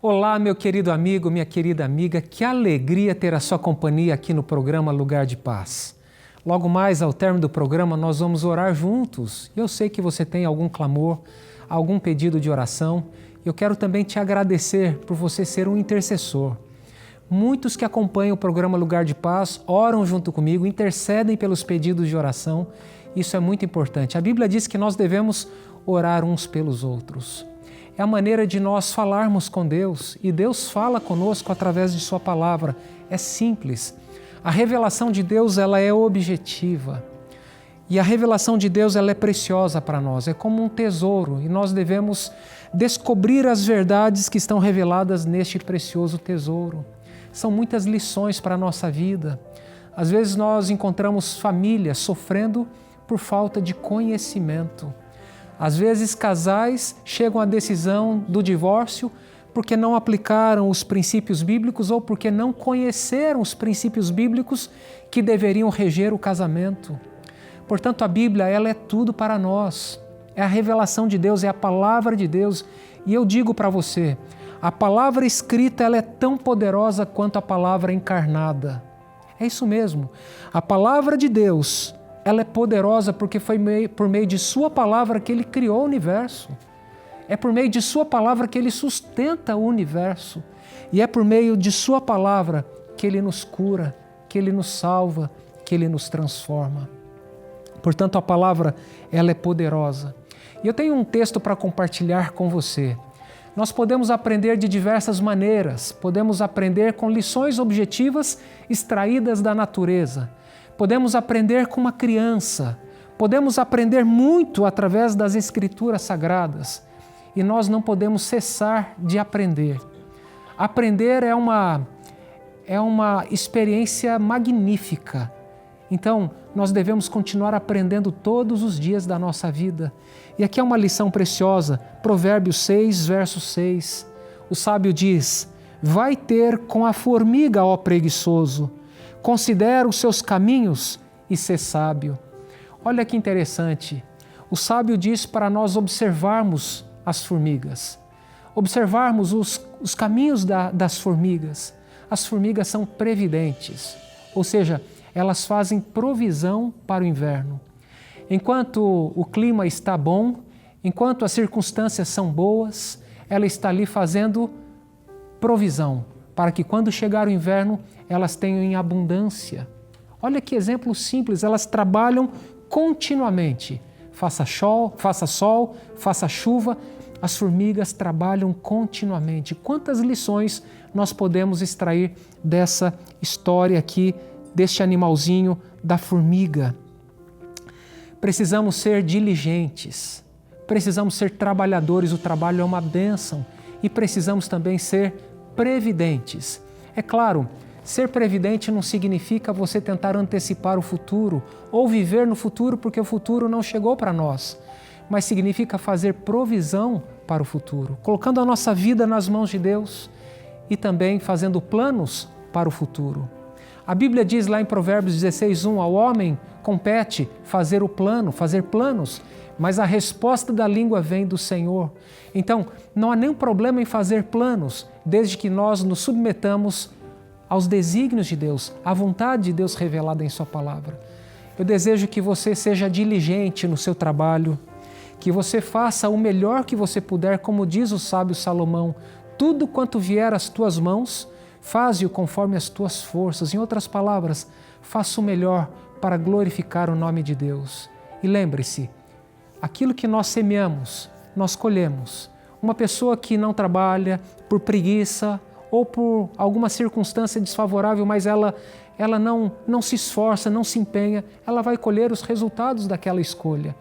Olá, meu querido amigo, minha querida amiga, que alegria ter a sua companhia aqui no programa Lugar de Paz. Logo mais, ao término do programa, nós vamos orar juntos. Eu sei que você tem algum clamor, algum pedido de oração. Eu quero também te agradecer por você ser um intercessor. Muitos que acompanham o programa Lugar de Paz oram junto comigo, intercedem pelos pedidos de oração. Isso é muito importante. A Bíblia diz que nós devemos orar uns pelos outros. É a maneira de nós falarmos com Deus e Deus fala conosco através de Sua palavra. É simples. A revelação de Deus ela é objetiva e a revelação de Deus ela é preciosa para nós. É como um tesouro e nós devemos descobrir as verdades que estão reveladas neste precioso tesouro. São muitas lições para a nossa vida. Às vezes nós encontramos famílias sofrendo por falta de conhecimento. Às vezes casais chegam à decisão do divórcio porque não aplicaram os princípios bíblicos ou porque não conheceram os princípios bíblicos que deveriam reger o casamento. Portanto, a Bíblia ela é tudo para nós. É a revelação de Deus, é a palavra de Deus. E eu digo para você, a palavra escrita ela é tão poderosa quanto a palavra encarnada. É isso mesmo. A palavra de Deus ela é poderosa porque foi por meio de Sua palavra que Ele criou o universo. É por meio de Sua palavra que Ele sustenta o universo. E é por meio de Sua palavra que Ele nos cura, que Ele nos salva, que Ele nos transforma. Portanto, a palavra ela é poderosa. E eu tenho um texto para compartilhar com você. Nós podemos aprender de diversas maneiras. Podemos aprender com lições objetivas extraídas da natureza. Podemos aprender com uma criança, podemos aprender muito através das Escrituras Sagradas e nós não podemos cessar de aprender. Aprender é uma experiência magnífica, então nós devemos continuar aprendendo todos os dias da nossa vida. E aqui é uma lição preciosa, Provérbios 6, verso 6. O sábio diz: vai ter com a formiga, ó preguiçoso, considera os seus caminhos e ser sábio. Olha que interessante. O sábio diz para nós observarmos as formigas, observarmos os caminhos das formigas. As formigas são previdentes, ou seja, elas fazem provisão para o inverno. Enquanto o clima está bom, enquanto as circunstâncias são boas, ela está ali fazendo provisão para que quando chegar o inverno, elas tenham em abundância. Olha que exemplo simples, elas trabalham continuamente. Faça sol, faça chuva, as formigas trabalham continuamente. Quantas lições nós podemos extrair dessa história aqui, deste animalzinho, da formiga? Precisamos ser diligentes, precisamos ser trabalhadores, o trabalho é uma bênção, e precisamos também ser previdentes. É claro, ser previdente não significa você tentar antecipar o futuro ou viver no futuro porque o futuro não chegou para nós, mas significa fazer provisão para o futuro, colocando a nossa vida nas mãos de Deus e também fazendo planos para o futuro. A Bíblia diz lá em Provérbios 16:1, ao homem compete fazer o plano, fazer planos, mas a resposta da língua vem do Senhor. Então, não há nenhum problema em fazer planos, desde que nós nos submetamos aos desígnios de Deus, à vontade de Deus revelada em Sua palavra. Eu desejo que você seja diligente no seu trabalho, que você faça o melhor que você puder, como diz o sábio Salomão, tudo quanto vier às tuas mãos, faze-o conforme as tuas forças. Em outras palavras, faça o melhor para glorificar o nome de Deus. E lembre-se, aquilo que nós semeamos, nós colhemos. Uma pessoa que não trabalha por preguiça ou por alguma circunstância desfavorável, mas ela não se esforça, não se empenha, ela vai colher os resultados daquela escolha.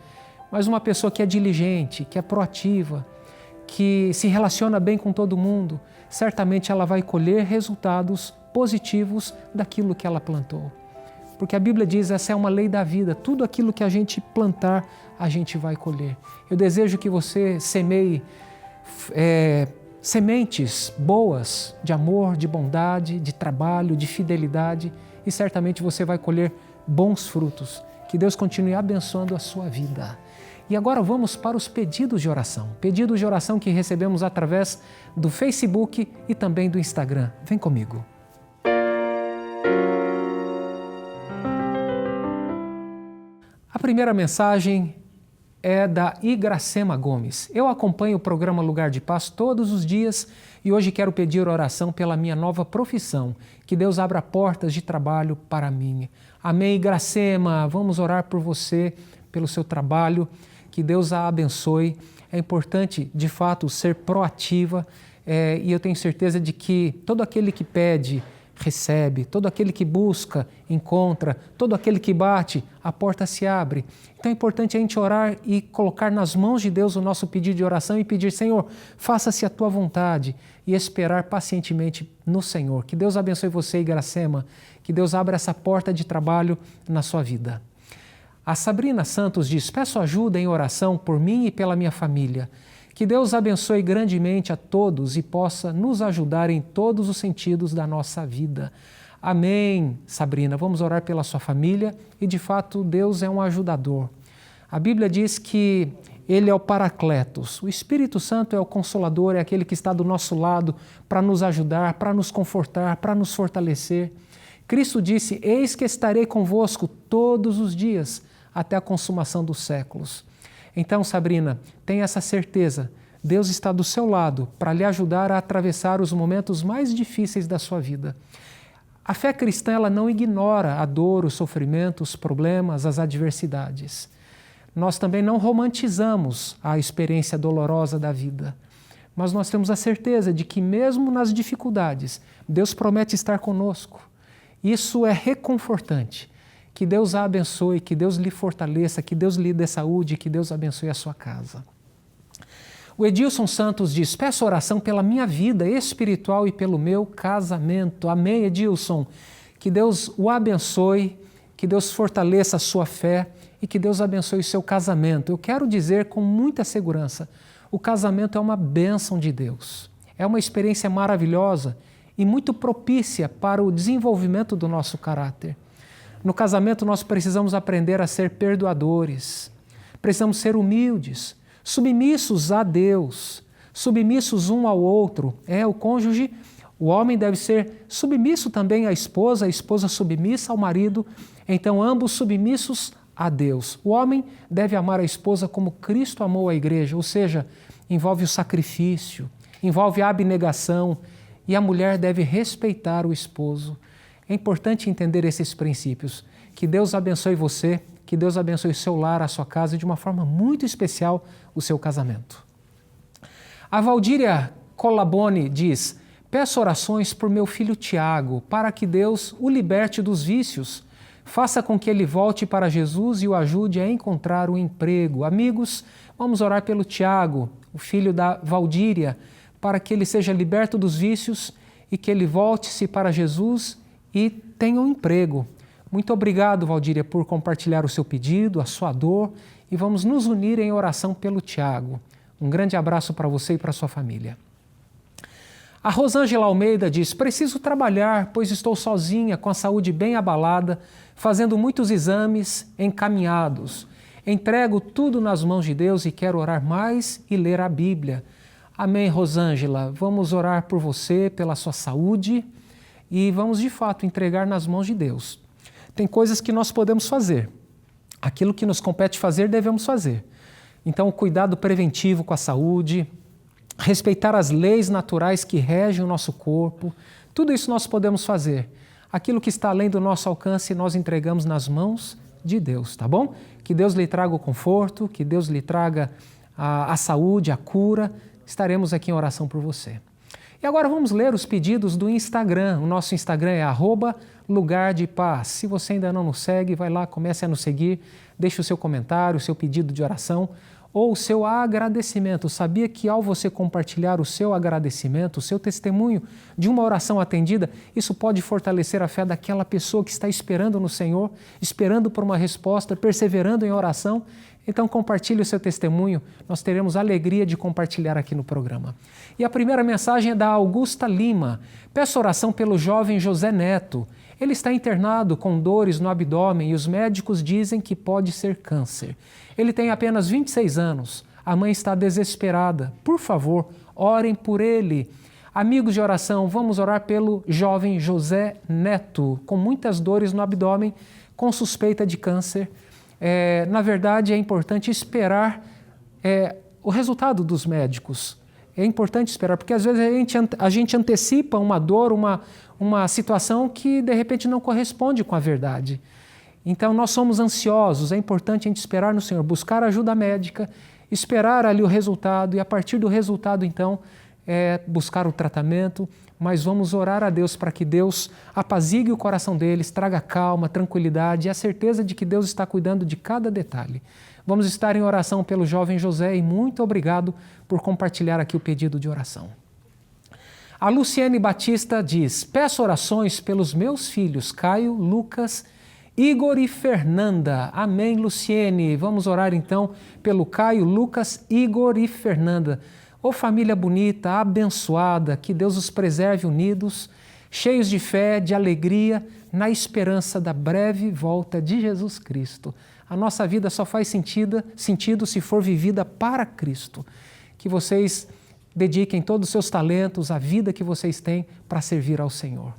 Mas uma pessoa que é diligente, que é proativa, que se relaciona bem com todo mundo, certamente ela vai colher resultados positivos daquilo que ela plantou. Porque a Bíblia diz, essa é uma lei da vida, tudo aquilo que a gente plantar, a gente vai colher. Eu desejo que você semeie sementes boas de amor, de bondade, de trabalho, de fidelidade e certamente você vai colher bons frutos. Que Deus continue abençoando a sua vida. E agora vamos para os pedidos de oração. Pedidos de oração que recebemos através do Facebook e também do Instagram. Vem comigo. A primeira mensagem é da Igracema Gomes. Eu acompanho o programa Lugar de Paz todos os dias e hoje quero pedir oração pela minha nova profissão. Que Deus abra portas de trabalho para mim. Amém, Igracema. Vamos orar por você, pelo seu trabalho. Que Deus a abençoe. É importante, de fato, ser proativa e eu tenho certeza de que todo aquele que pede, recebe, todo aquele que busca, encontra, todo aquele que bate, a porta se abre. Então é importante a gente orar e colocar nas mãos de Deus o nosso pedido de oração e pedir, Senhor, faça-se a tua vontade e esperar pacientemente no Senhor. Que Deus abençoe você, Igracema, que Deus abra essa porta de trabalho na sua vida. A Sabrina Santos diz, peço ajuda em oração por mim e pela minha família. Que Deus abençoe grandemente a todos e possa nos ajudar em todos os sentidos da nossa vida. Amém, Sabrina. Vamos orar pela sua família e, de fato, Deus é um ajudador. A Bíblia diz que Ele é o Paracletos. O Espírito Santo é o Consolador, é aquele que está do nosso lado para nos ajudar, para nos confortar, para nos fortalecer. Cristo disse, eis que estarei convosco todos os dias, até a consumação dos séculos. Então, Sabrina, tenha essa certeza. Deus está do seu lado para lhe ajudar a atravessar os momentos mais difíceis da sua vida. A fé cristã ela não ignora a dor, o sofrimento, os problemas, as adversidades. Nós também não romantizamos a experiência dolorosa da vida. Mas nós temos a certeza de que mesmo nas dificuldades, Deus promete estar conosco. Isso é reconfortante. Que Deus a abençoe, que Deus lhe fortaleça, que Deus lhe dê saúde, que Deus abençoe a sua casa. O Edilson Santos diz, peço oração pela minha vida espiritual e pelo meu casamento. Amém, Edilson. Que Deus o abençoe, que Deus fortaleça a sua fé e que Deus abençoe o seu casamento. Eu quero dizer com muita segurança, o casamento é uma bênção de Deus. É uma experiência maravilhosa e muito propícia para o desenvolvimento do nosso caráter. No casamento nós precisamos aprender a ser perdoadores, precisamos ser humildes, submissos a Deus, submissos um ao outro. O cônjuge, o homem deve ser submisso também à esposa, a esposa submissa ao marido, então ambos submissos a Deus. O homem deve amar a esposa como Cristo amou a igreja, ou seja, envolve o sacrifício, envolve a abnegação e a mulher deve respeitar o esposo. É importante entender esses princípios. Que Deus abençoe você, que Deus abençoe o seu lar, a sua casa e de uma forma muito especial o seu casamento. A Valdíria Colabone diz, peço orações por meu filho Tiago, para que Deus o liberte dos vícios, faça com que ele volte para Jesus e o ajude a encontrar um emprego. Amigos, vamos orar pelo Tiago, o filho da Valdíria, para que ele seja liberto dos vícios e que ele volte-se para Jesus e tenha um emprego. Muito obrigado, Valdíria, por compartilhar o seu pedido, a sua dor e vamos nos unir em oração pelo Tiago. Um grande abraço para você e para a sua família. A Rosângela Almeida diz, preciso trabalhar, pois estou sozinha, com a saúde bem abalada, fazendo muitos exames encaminhados. Entrego tudo nas mãos de Deus e quero orar mais e ler a Bíblia. Amém, Rosângela. Vamos orar por você, pela sua saúde e vamos, de fato, entregar nas mãos de Deus. Tem coisas que nós podemos fazer. Aquilo que nos compete fazer, devemos fazer. Então, o cuidado preventivo com a saúde, respeitar as leis naturais que regem o nosso corpo, tudo isso nós podemos fazer. Aquilo que está além do nosso alcance, nós entregamos nas mãos de Deus, tá bom? Que Deus lhe traga o conforto, que Deus lhe traga a saúde, a cura. Estaremos aqui em oração por você. E agora vamos ler os pedidos do Instagram. O nosso Instagram é @lugar-de-paz. Se você ainda não nos segue, vai lá, comece a nos seguir, deixe o seu comentário, o seu pedido de oração ou o seu agradecimento. Sabia que ao você compartilhar o seu agradecimento, o seu testemunho de uma oração atendida, isso pode fortalecer a fé daquela pessoa que está esperando no Senhor, esperando por uma resposta, perseverando em oração? Então compartilhe o seu testemunho, nós teremos a alegria de compartilhar aqui no programa. E a primeira mensagem é da Augusta Lima. Peço oração pelo jovem José Neto. Ele está internado com dores no abdômen e os médicos dizem que pode ser câncer. Ele tem apenas 26 anos. A mãe está desesperada. Por favor, orem por ele. Amigos de oração, vamos orar pelo jovem José Neto, com muitas dores no abdômen, com suspeita de câncer. Na verdade, é importante esperar o resultado dos médicos. É importante esperar, porque às vezes a gente antecipa uma dor, uma situação que de repente não corresponde com a verdade. Então nós somos ansiosos, é importante a gente esperar no Senhor, buscar ajuda médica, esperar ali o resultado e a partir do resultado então buscar o tratamento, mas vamos orar a Deus para que Deus apazigue o coração deles, traga calma, tranquilidade e a certeza de que Deus está cuidando de cada detalhe. Vamos estar em oração pelo jovem José e muito obrigado por compartilhar aqui o pedido de oração. A Luciene Batista diz: peço orações pelos meus filhos Caio, Lucas, Igor e Fernanda. Amém, Luciene. Vamos orar então pelo Caio, Lucas, Igor e Fernanda. Ô família bonita, abençoada, que Deus os preserve unidos, cheios de fé, de alegria, na esperança da breve volta de Jesus Cristo. A nossa vida só faz sentido se for vivida para Cristo. Que vocês dediquem todos os seus talentos, a vida que vocês têm para servir ao Senhor.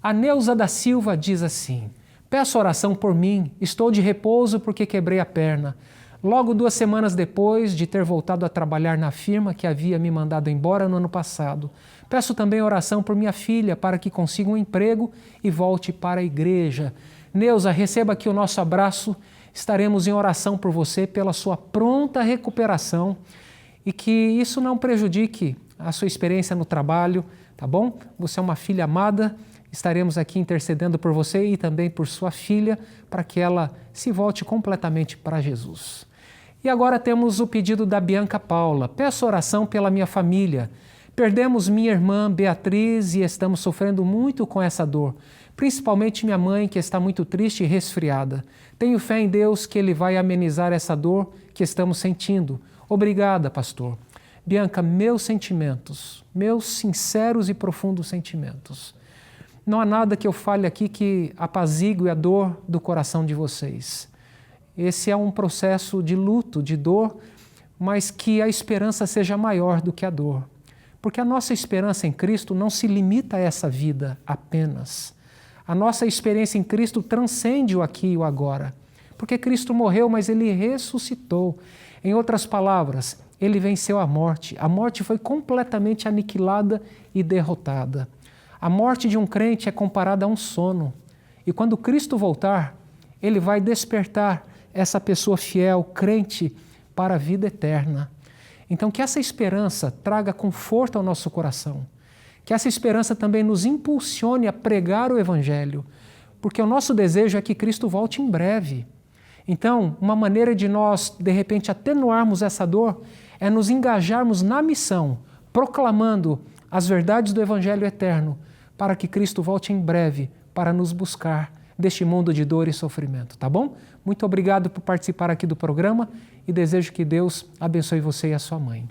A Neuza da Silva diz assim: peço oração por mim, estou de repouso porque quebrei a perna. Logo 2 semanas depois de ter voltado a trabalhar na firma que havia me mandado embora no ano passado. Peço também oração por minha filha para que consiga um emprego e volte para a igreja. Neuza, receba aqui o nosso abraço. Estaremos em oração por você, pela sua pronta recuperação e que isso não prejudique a sua experiência no trabalho, tá bom? Você é uma filha amada, estaremos aqui intercedendo por você e também por sua filha para que ela se volte completamente para Jesus. E agora temos o pedido da Bianca Paula. Peço oração pela minha família. Perdemos minha irmã Beatriz e estamos sofrendo muito com essa dor. Principalmente minha mãe, que está muito triste e resfriada. Tenho fé em Deus que Ele vai amenizar essa dor que estamos sentindo. Obrigada, pastor. Bianca, meus sentimentos, meus sinceros e profundos sentimentos. Não há nada que eu fale aqui que apazigue a dor do coração de vocês. Esse é um processo de luto, de dor, mas que a esperança seja maior do que a dor. Porque a nossa esperança em Cristo não se limita a essa vida apenas. A nossa experiência em Cristo transcende o aqui e o agora. Porque Cristo morreu, mas Ele ressuscitou. Em outras palavras, Ele venceu a morte. A morte foi completamente aniquilada e derrotada. A morte de um crente é comparada a um sono. E quando Cristo voltar, Ele vai despertar essa pessoa fiel, crente, para a vida eterna. Então, que essa esperança traga conforto ao nosso coração. Que essa esperança também nos impulsione a pregar o Evangelho, porque o nosso desejo é que Cristo volte em breve. Então, uma maneira de nós, de repente, atenuarmos essa dor é nos engajarmos na missão, proclamando as verdades do Evangelho eterno, para que Cristo volte em breve para nos buscar deste mundo de dor e sofrimento, tá bom? Muito obrigado por participar aqui do programa e desejo que Deus abençoe você e a sua mãe.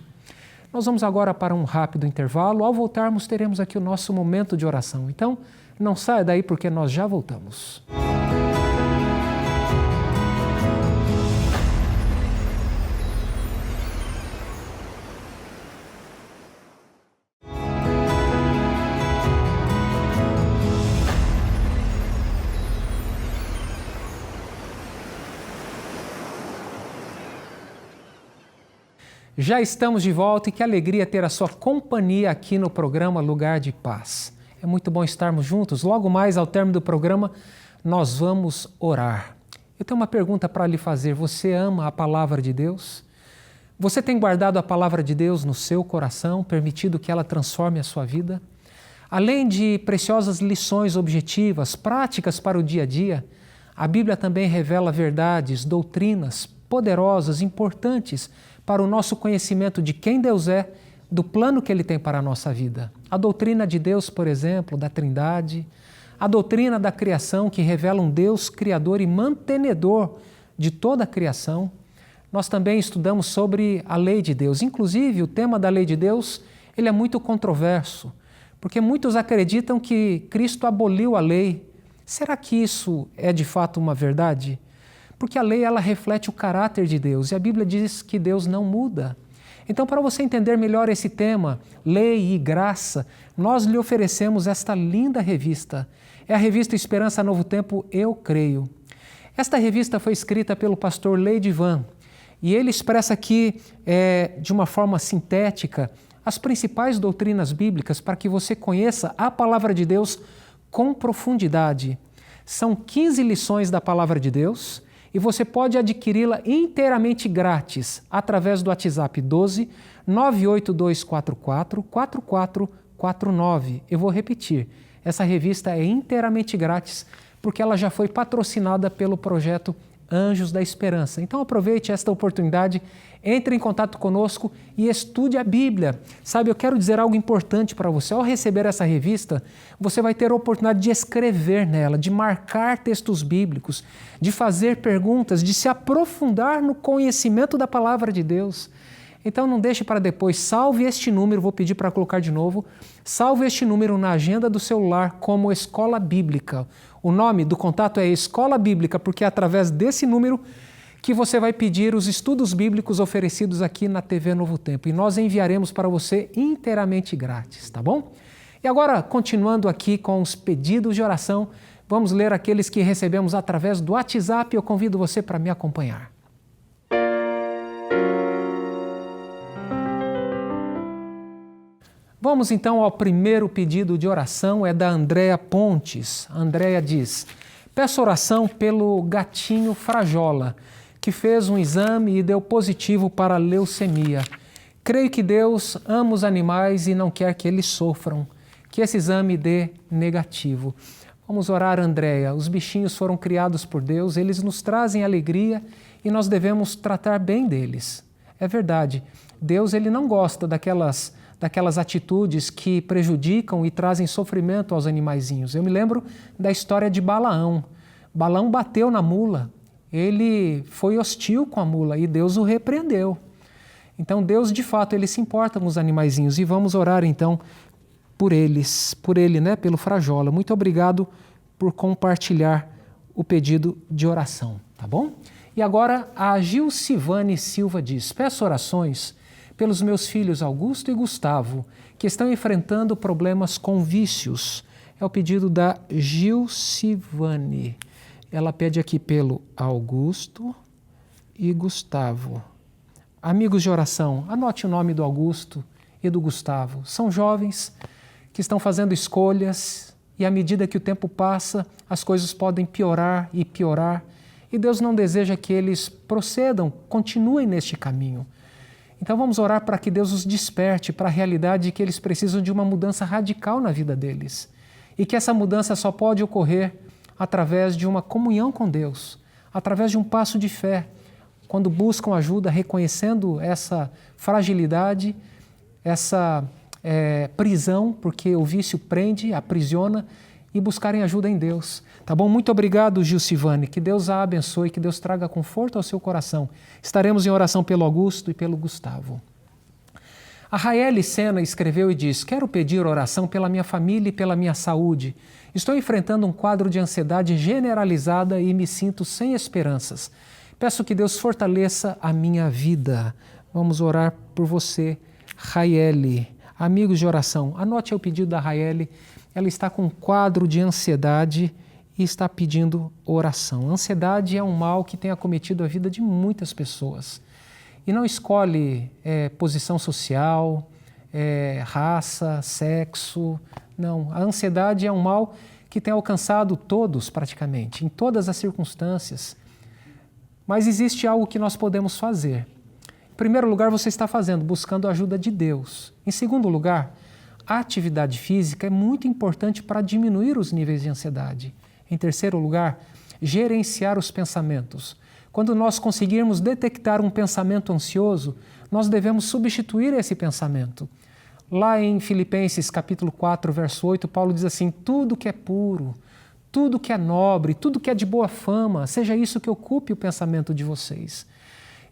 Nós vamos agora para um rápido intervalo. Ao voltarmos, teremos aqui o nosso momento de oração. Então, não saia daí porque nós já voltamos. Já estamos de volta e que alegria ter a sua companhia aqui no programa Lugar de Paz. É muito bom estarmos juntos. Logo mais, ao término do programa, nós vamos orar. Eu tenho uma pergunta para lhe fazer. Você ama a palavra de Deus? Você tem guardado a palavra de Deus no seu coração, permitido que ela transforme a sua vida? Além de preciosas lições objetivas, práticas para o dia a dia, a Bíblia também revela verdades, doutrinas poderosas, importantes para o nosso conhecimento de quem Deus é, do plano que Ele tem para a nossa vida. A doutrina de Deus, por exemplo, da Trindade, a doutrina da criação que revela um Deus criador e mantenedor de toda a criação. Nós também estudamos sobre a lei de Deus. Inclusive, o tema da lei de Deus, ele é muito controverso, Porque muitos acreditam que Cristo aboliu a lei. Será que isso é de fato uma verdade? Porque a lei ela reflete o caráter de Deus e a Bíblia diz que Deus não muda. Então, para você entender melhor esse tema, lei e graça, nós lhe oferecemos esta linda revista. É a revista Esperança Novo Tempo, Eu Creio. Esta revista foi escrita pelo pastor Leidivan e ele expressa aqui, de uma forma sintética, as principais doutrinas bíblicas para que você conheça a palavra de Deus com profundidade. São 15 lições da palavra de Deus e você pode adquiri-la inteiramente grátis através do WhatsApp 12 98244 4449. Eu vou repetir, essa revista é inteiramente grátis porque ela já foi patrocinada pelo projeto Anjos da Esperança. Então aproveite esta oportunidade, entre em contato conosco e estude a Bíblia. Sabe, eu quero dizer algo importante para você. Ao receber essa revista, você vai ter a oportunidade de escrever nela, de marcar textos bíblicos, de fazer perguntas, de se aprofundar no conhecimento da palavra de Deus. Então não deixe para depois, salve este número, vou pedir para colocar de novo, salve este número na agenda do celular como Escola Bíblica. O nome do contato é Escola Bíblica, porque é através desse número que você vai pedir os estudos bíblicos oferecidos aqui na TV Novo Tempo. E nós enviaremos para você inteiramente grátis, tá bom? E agora, continuando aqui com os pedidos de oração, vamos ler aqueles que recebemos através do WhatsApp. Eu convido você para me acompanhar. Vamos então ao primeiro pedido de oração, é da Andréa Pontes. A Andréa diz: peço oração pelo gatinho Frajola, que fez um exame e deu positivo para leucemia. Creio que Deus ama os animais e não quer que eles sofram. Que esse exame dê negativo. Vamos orar, Andréa. Os bichinhos foram criados por Deus, eles nos trazem alegria e nós devemos tratar bem deles. É verdade, Deus ele não gosta daquelas atitudes que prejudicam e trazem sofrimento aos animaizinhos. Eu me lembro da história de Balaão. Balaão bateu na mula, ele foi hostil com a mula e Deus o repreendeu. Então Deus, de fato, ele se importa com os animaizinhos e vamos orar então por eles, por ele, né, pelo Frajola. Muito obrigado por compartilhar o pedido de oração, tá bom? E agora a Gilcivane Silva diz: peço orações pelos meus filhos Augusto e Gustavo, que estão enfrentando problemas com vícios. É o pedido da Gilcivane. Ela pede aqui pelo Augusto e Gustavo. Amigos de oração, anote o nome do Augusto e do Gustavo. São jovens que estão fazendo escolhas e à medida que o tempo passa, as coisas podem piorar e piorar. E Deus não deseja que eles procedam, continuem neste caminho. Então vamos orar para que Deus os desperte para a realidade de que eles precisam de uma mudança radical na vida deles. E que essa mudança só pode ocorrer através de uma comunhão com Deus, através de um passo de fé, quando buscam ajuda, reconhecendo essa fragilidade, essa prisão, porque o vício prende, aprisiona, e buscarem ajuda em Deus. Tá bom? Muito obrigado, Gilcivane. Que Deus a abençoe, que Deus traga conforto ao seu coração. Estaremos em oração pelo Augusto e pelo Gustavo. A Raeli Sena escreveu e diz: quero pedir oração pela minha família e pela minha saúde. Estou enfrentando um quadro de ansiedade generalizada e me sinto sem esperanças. Peço que Deus fortaleça a minha vida. Vamos orar por você, Raeli. Amigos de oração, anote o pedido da Raeli. Ela está com um quadro de ansiedade e está pedindo oração. A ansiedade é um mal que tem acometido a vida de muitas pessoas. E não escolhe posição social, raça, sexo. Não, a ansiedade é um mal que tem alcançado todos praticamente, em todas as circunstâncias. Mas existe algo que nós podemos fazer. Em primeiro lugar, você está fazendo, buscando a ajuda de Deus. Em segundo lugar, a atividade física é muito importante para diminuir os níveis de ansiedade. Em terceiro lugar, gerenciar os pensamentos. Quando nós conseguirmos detectar um pensamento ansioso, nós devemos substituir esse pensamento. Lá em Filipenses capítulo 4, verso 8, Paulo diz assim: tudo que é puro, tudo que é nobre, tudo que é de boa fama, seja isso que ocupe o pensamento de vocês.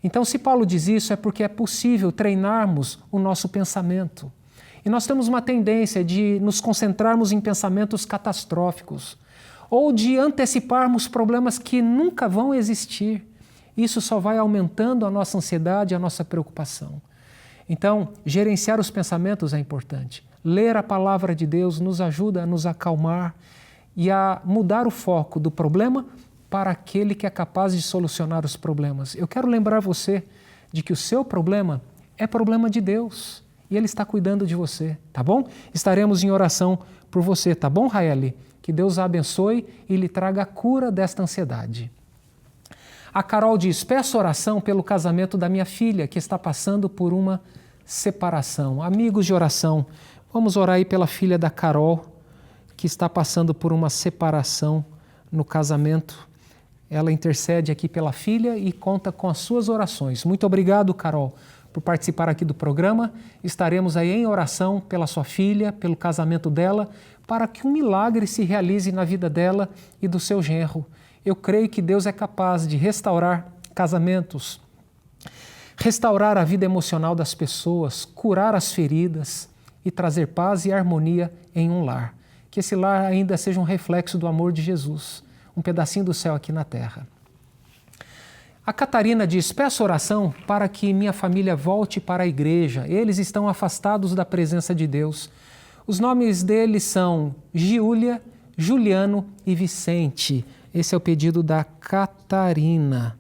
Então, se Paulo diz isso, é porque é possível treinarmos o nosso pensamento. E nós temos uma tendência de nos concentrarmos em pensamentos catastróficos ou de anteciparmos problemas que nunca vão existir. Isso só vai aumentando a nossa ansiedade, a nossa preocupação. Então, gerenciar os pensamentos é importante. Ler a palavra de Deus nos ajuda a nos acalmar e a mudar o foco do problema para aquele que é capaz de solucionar os problemas. Eu quero lembrar você de que o seu problema é problema de Deus e Ele está cuidando de você, tá bom? Estaremos em oração por você, tá bom, Raeli? Que Deus a abençoe e lhe traga a cura desta ansiedade. A Carol diz: peço oração pelo casamento da minha filha, que está passando por uma separação. Amigos de oração, vamos orar aí pela filha da Carol, que está passando por uma separação no casamento. Ela intercede aqui pela filha e conta com as suas orações. Muito obrigado, Carol, por participar aqui do programa. Estaremos aí em oração pela sua filha, pelo casamento dela, para que um milagre se realize na vida dela e do seu genro. Eu creio que Deus é capaz de restaurar casamentos, restaurar a vida emocional das pessoas, curar as feridas e trazer paz e harmonia em um lar. Que esse lar ainda seja um reflexo do amor de Jesus, um pedacinho do céu aqui na terra. A Catarina diz: peço oração para que minha família volte para a igreja. Eles estão afastados da presença de Deus. Os nomes deles são Giulia, Juliano e Vicente. Esse é o pedido da Catarina.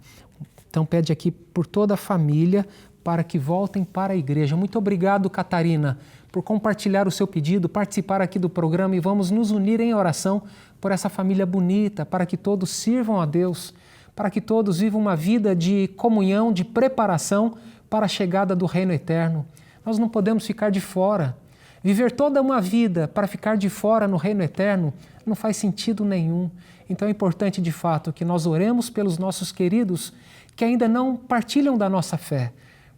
Então pede aqui por toda a família para que voltem para a igreja. Muito obrigado, Catarina, por compartilhar o seu pedido, participar aqui do programa, e vamos nos unir em oração por essa família bonita, para que todos sirvam a Deus, para que todos vivam uma vida de comunhão, de preparação para a chegada do reino eterno. Nós não podemos ficar de fora. Viver toda uma vida para ficar de fora no reino eterno não faz sentido nenhum. Então é importante, de fato, que nós oremos pelos nossos queridos que ainda não partilham da nossa fé,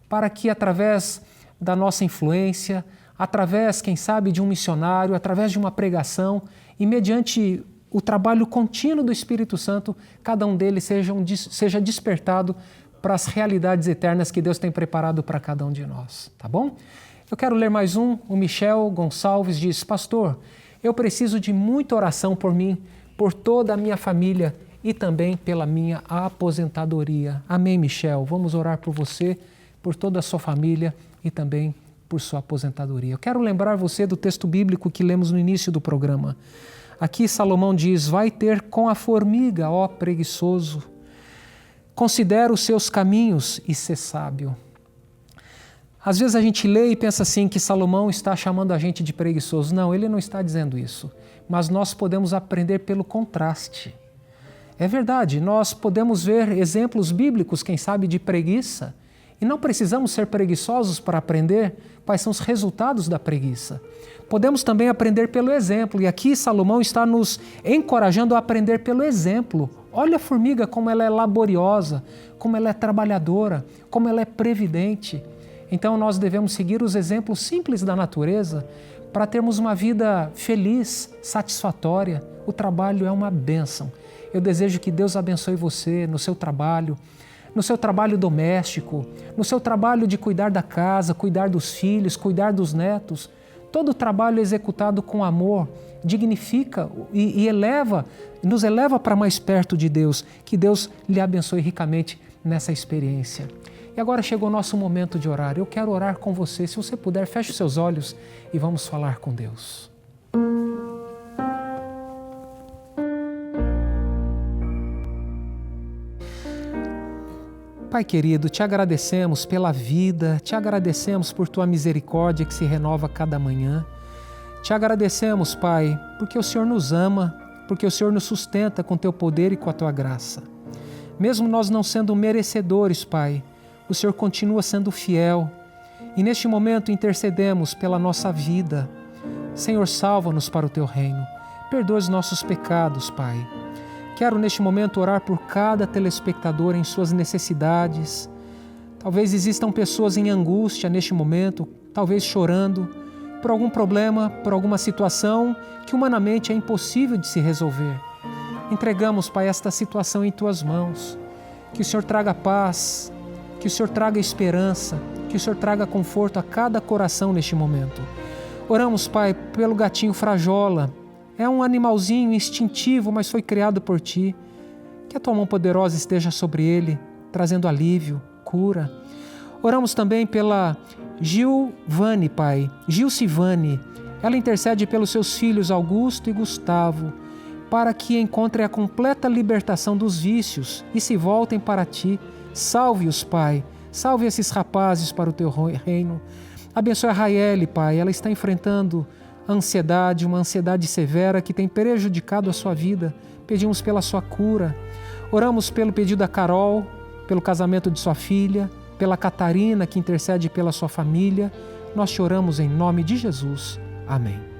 para que através da nossa influência, através, quem sabe, de um missionário, através de uma pregação e mediante o trabalho contínuo do Espírito Santo, cada um deles seja despertado para as realidades eternas que Deus tem preparado para cada um de nós, tá bom? Eu quero ler mais um. O Michel Gonçalves diz: pastor, eu preciso de muita oração por mim, por toda a minha família e também pela minha aposentadoria. Amém, Michel. Vamos orar por você, por toda a sua família e também por sua aposentadoria. Eu quero lembrar você do texto bíblico que lemos no início do programa. Aqui Salomão diz: vai ter com a formiga, ó preguiçoso. Considera os seus caminhos e sê sábio. Às vezes a gente lê e pensa assim que Salomão está chamando a gente de preguiçoso. Não, ele não está dizendo isso. Mas nós podemos aprender pelo contraste. É verdade, nós podemos ver exemplos bíblicos, quem sabe, de preguiça. E não precisamos ser preguiçosos para aprender quais são os resultados da preguiça. Podemos também aprender pelo exemplo. E aqui Salomão está nos encorajando a aprender pelo exemplo. Olha a formiga como ela é laboriosa, como ela é trabalhadora, como ela é previdente. Então nós devemos seguir os exemplos simples da natureza para termos uma vida feliz, satisfatória. O trabalho é uma bênção. Eu desejo que Deus abençoe você no seu trabalho doméstico, no seu trabalho de cuidar da casa, cuidar dos filhos, cuidar dos netos. Todo trabalho executado com amor dignifica e nos eleva para mais perto de Deus. Que Deus lhe abençoe ricamente nessa experiência. E agora chegou o nosso momento de orar. Eu quero orar com você. Se você puder, feche os seus olhos e vamos falar com Deus. Pai querido, te agradecemos pela vida, te agradecemos por tua misericórdia que se renova cada manhã. Te agradecemos, Pai, porque o Senhor nos ama, porque o Senhor nos sustenta com teu poder e com a tua graça. Mesmo nós não sendo merecedores, Pai, o Senhor continua sendo fiel. E neste momento intercedemos pela nossa vida. Senhor, salva-nos para o teu reino. Perdoa os nossos pecados, Pai. Quero neste momento orar por cada telespectador em suas necessidades. Talvez existam pessoas em angústia neste momento, talvez chorando por algum problema, por alguma situação que humanamente é impossível de se resolver. Entregamos, Pai, esta situação em tuas mãos. Que o Senhor traga paz, que o Senhor traga esperança, que o Senhor traga conforto a cada coração neste momento. Oramos, Pai, pelo gatinho Frajola. É um animalzinho instintivo, mas foi criado por Ti. Que a Tua mão poderosa esteja sobre ele, trazendo alívio, cura. Oramos também pela Gilvane, Pai, Gilcivane. Ela intercede pelos seus filhos Augusto e Gustavo, para que encontrem a completa libertação dos vícios e se voltem para Ti. Salve-os, Pai. Salve esses rapazes para o Teu reino. Abençoe a Raeli, Pai. Ela está enfrentando a ansiedade, uma ansiedade severa que tem prejudicado a sua vida. Pedimos pela sua cura. Oramos pelo pedido da Carol, pelo casamento de sua filha, pela Catarina, que intercede pela sua família. Nós te oramos em nome de Jesus. Amém.